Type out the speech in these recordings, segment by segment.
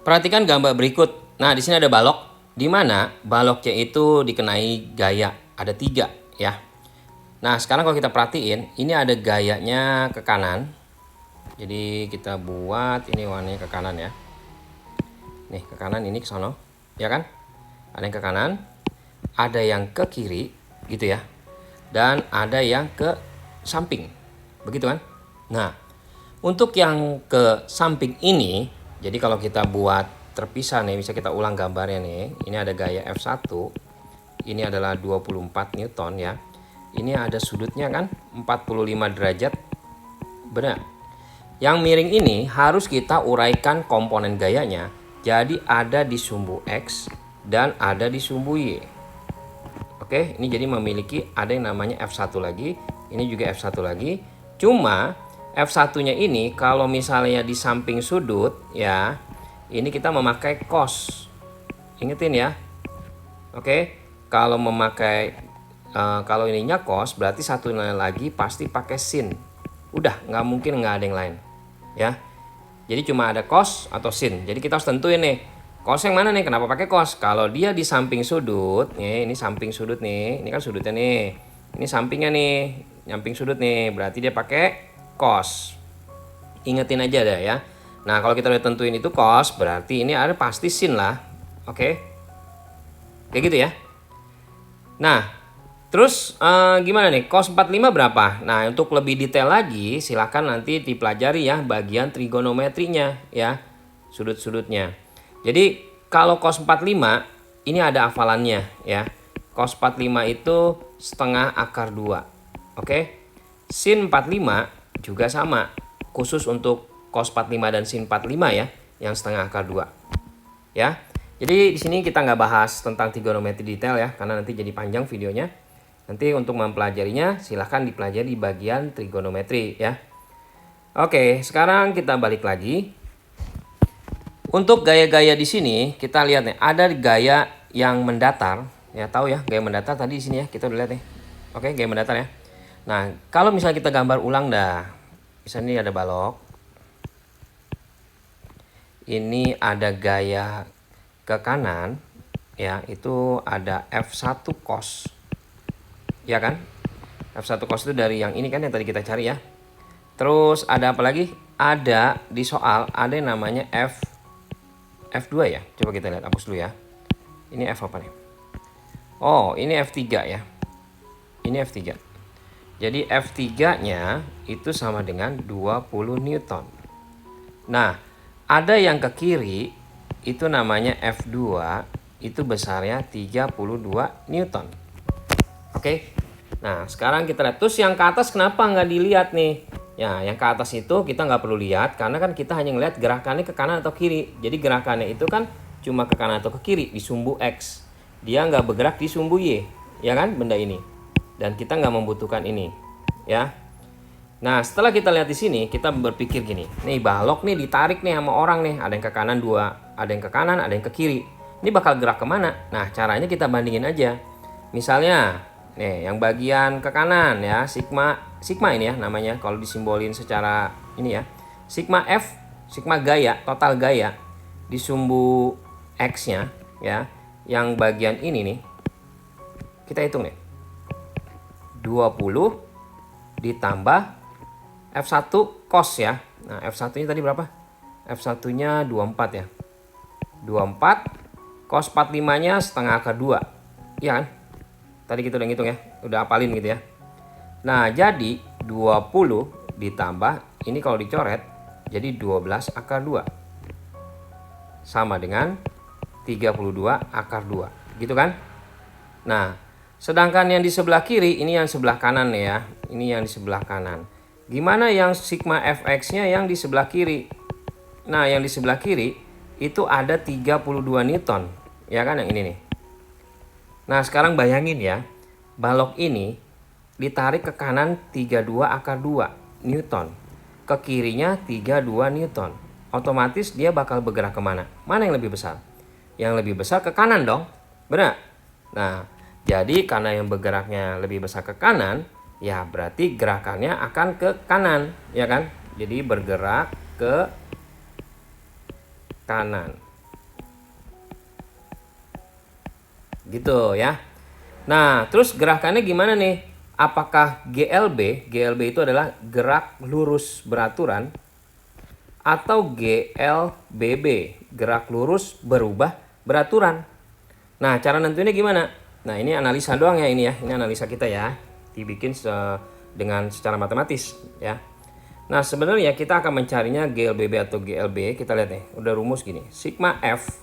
Perhatikan gambar berikut. Nah, di sini ada balok, di mana baloknya itu dikenai gaya. Ada 3 ya. Nah, sekarang kalau kita perhatiin, ini ada gayanya ke kanan. Jadi kita buat ini warnanya ke kanan ya. Nih, ke kanan, ini ke sono, ya kan? Ada yang ke kanan, ada yang ke kiri, gitu ya. Dan ada yang ke samping. Begitu kan? Nah, untuk yang ke samping ini, jadi kalau kita buat terpisah nih, bisa kita ulang gambarnya nih. Ini ada gaya F1. Ini adalah 24 Newton ya. Ini ada sudutnya kan 45 derajat. Benar. Yang miring ini harus kita uraikan komponen gayanya. Jadi ada di sumbu X dan ada di sumbu Y. Oke, ini jadi memiliki ada yang namanya F1 lagi. Ini juga F1 lagi. Cuma F1-nya ini kalau misalnya di samping sudut ya, ini kita memakai cos. Ingetin ya. Oke, kalau memakai kalau ininya cos, berarti satunya lagi pasti pakai sin. Udah, nggak mungkin nggak ada yang lain ya. Jadi cuma ada cos atau sin. Jadi kita harus tentuin nih, cos yang mana nih? Kenapa pakai cos? Kalau dia di samping sudut, nih, ini samping sudut nih, ini kan sudutnya nih, ini sampingnya nih, nyamping sudut nih, berarti dia pakai cos. Ingetin aja dah ya. Nah, kalau kita udah tentuin itu cos, berarti ini ada pasti sin lah. Oke, kayak gitu ya. Nah, terus gimana nih? Cos 45 berapa? Nah, untuk lebih detail lagi silahkan nanti dipelajari ya bagian trigonometrinya ya, sudut-sudutnya. Jadi kalau cos 45 ini ada hafalannya ya. Cos 45 itu setengah akar 2. Oke. Sin 45 juga sama. Khusus untuk cos 45 dan sin 45 ya, yang setengah akar 2. Ya. Jadi di sini kita nggak bahas tentang trigonometri detail ya, karena nanti jadi panjang videonya. Nanti untuk mempelajarinya silahkan dipelajari di bagian trigonometri ya. Oke, sekarang kita balik lagi. Untuk gaya-gaya di sini kita lihat nih, ada gaya yang mendatar. Ya tahu ya, gaya mendatar tadi di sini ya, kita udah lihat nih. Oke, gaya mendatar ya. Nah, kalau misalnya kita gambar ulang dah. Misalnya ini ada balok. Ini ada gaya ke kanan ya, itu ada F1 cos. Ya kan? F1 cos itu dari yang ini kan yang tadi kita cari ya. Terus ada apa lagi? Ada di soal ada yang namanya F2 ya. Coba kita lihat, hapus dulu ya. Ini F apa nih? Oh, ini F3 ya. Ini F3. Jadi F3-nya itu sama dengan 20 Newton. Nah, ada yang ke kiri itu namanya F2, itu besarnya 32 Newton. Oke. Nah, sekarang kita lihat. Terus yang ke atas kenapa nggak dilihat nih? Ya, yang ke atas itu kita nggak perlu lihat karena kan kita hanya ngelihat gerakannya ke kanan atau kiri. Jadi gerakannya itu kan cuma ke kanan atau ke kiri di sumbu X. Dia nggak bergerak di sumbu Y, ya kan, benda ini. Dan kita nggak membutuhkan ini, ya. Nah, setelah kita lihat di sini, kita berpikir gini. Nih balok nih ditarik nih sama orang nih. Ada yang ke kanan 2, ada yang ke kanan, ada yang ke kiri. Ini bakal gerak kemana? Nah, caranya kita bandingin aja. Misalnya, nih yang bagian ke kanan ya, sigma ini ya namanya. Kalau disimbolin secara ini ya, sigma F, sigma gaya, total gaya di sumbu X-nya ya. Yang bagian ini nih, kita hitung nih. 20 ditambah F1 cos ya. Nah, F1-nya tadi berapa? F1-nya 24 ya. 24 cos 45-nya setengah akar 2. Iya kan? Tadi kita udah ngitung ya. Udah hafalin gitu ya. Nah, jadi 20 ditambah ini kalau dicoret jadi 12 akar 2. Sama dengan 32 akar 2. Gitu kan? Nah, sedangkan yang di sebelah kiri ini yang sebelah kanan nih ya. Ini yang di sebelah kanan. Gimana yang sigma fx-nya yang di sebelah kiri? Nah, yang di sebelah kiri itu ada 32 Newton. Ya kan yang ini nih. Nah, sekarang bayangin ya. Balok ini ditarik ke kanan 32 akar 2 Newton. Ke kirinya 32 Newton. Otomatis dia bakal bergerak kemana? Mana yang lebih besar? Yang lebih besar ke kanan dong. Benar? Nah, jadi karena yang bergeraknya lebih besar ke kanan, ya berarti gerakannya akan ke kanan, ya kan? Jadi bergerak ke kanan. Gitu ya. Nah, terus gerakannya gimana nih? Apakah GLB? GLB itu adalah gerak lurus beraturan atau GLBB, gerak lurus berubah beraturan. Nah, cara nentuinnya gimana? Nah, ini analisa doang ya ini ya. Ini analisa kita ya. Dibikin dengan secara matematis ya. Nah, sebenarnya kita akan mencarinya GLBB atau GLB. Kita lihat nih, udah rumus gini. Sigma F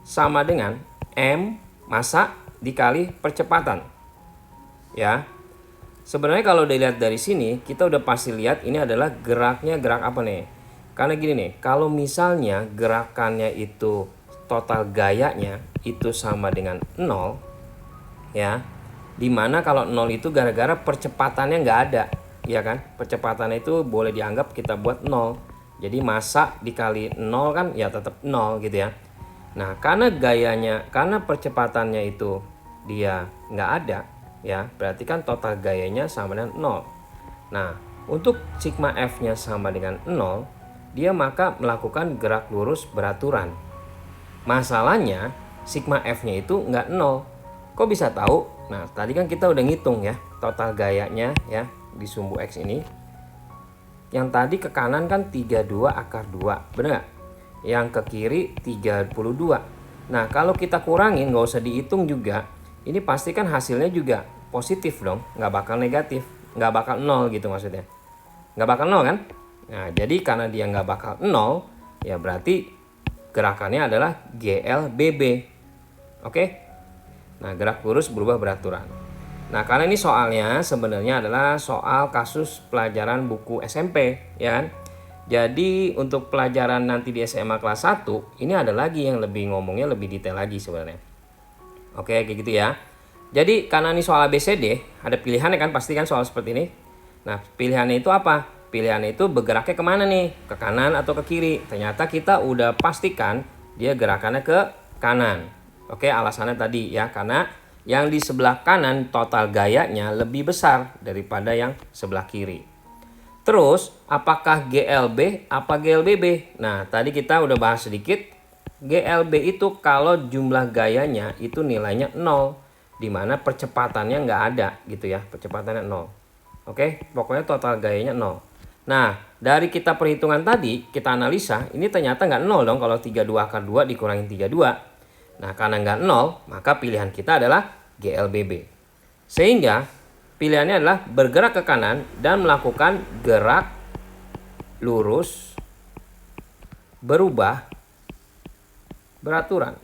sama dengan M massa dikali percepatan. Ya. Sebenarnya kalau dilihat dari sini, kita udah pasti lihat ini adalah geraknya gerak apa nih? Karena gini nih, kalau misalnya gerakannya itu total gayanya itu sama dengan 0, ya. Dimana kalau 0 itu gara-gara percepatannya nggak ada, ya kan? Percepatannya itu boleh dianggap kita buat 0. Jadi massa dikali 0 kan ya tetap 0 gitu ya. Nah, karena percepatannya itu dia nggak ada, ya berarti kan total gayanya sama dengan 0. Nah, untuk sigma F-nya sama dengan 0, dia maka melakukan gerak lurus beraturan. Masalahnya sigma F-nya itu nggak 0. Kok bisa tahu? Nah, tadi kan kita udah ngitung ya total gayanya ya di sumbu X ini. Yang tadi ke kanan kan 32 akar 2, bener nggak? Yang ke kiri 32. Nah, kalau kita kurangin nggak usah dihitung juga, ini pasti kan hasilnya juga positif dong, nggak bakal negatif, nggak bakal 0 gitu maksudnya. Nggak bakal 0 kan? Nah, jadi karena dia nggak bakal 0, ya berarti gerakannya adalah GLBB. Oke? Nah, gerak lurus berubah beraturan. Nah, karena ini soalnya sebenarnya adalah soal kasus pelajaran buku SMP, ya kan? Jadi untuk pelajaran nanti di SMA kelas 1, ini ada lagi yang lebih ngomongnya lebih detail lagi sebenarnya. Oke, kayak gitu ya. Jadi karena ini soal ABCD, ada pilihannya kan, pasti kan soal seperti ini. Nah, pilihannya itu apa? Pilihannya itu bergeraknya kemana nih? Ke kanan atau ke kiri? Ternyata kita udah pastikan dia gerakannya ke kanan. Oke, alasannya tadi ya, karena yang di sebelah kanan total gayanya lebih besar daripada yang sebelah kiri. Terus, apakah GLB apa GLBB? Nah, tadi kita udah bahas sedikit. GLB itu kalau jumlah gayanya itu nilainya 0, dimana percepatannya nggak ada gitu ya, percepatannya 0. Oke, pokoknya total gayanya 0. Nah, dari kita perhitungan tadi, kita analisa, ini ternyata nggak 0 dong kalau 32 akar 2 dikurangin 32. Nah, karena nggak 0, maka pilihan kita adalah GLBB. Sehingga pilihannya adalah bergerak ke kanan dan melakukan gerak lurus berubah beraturan.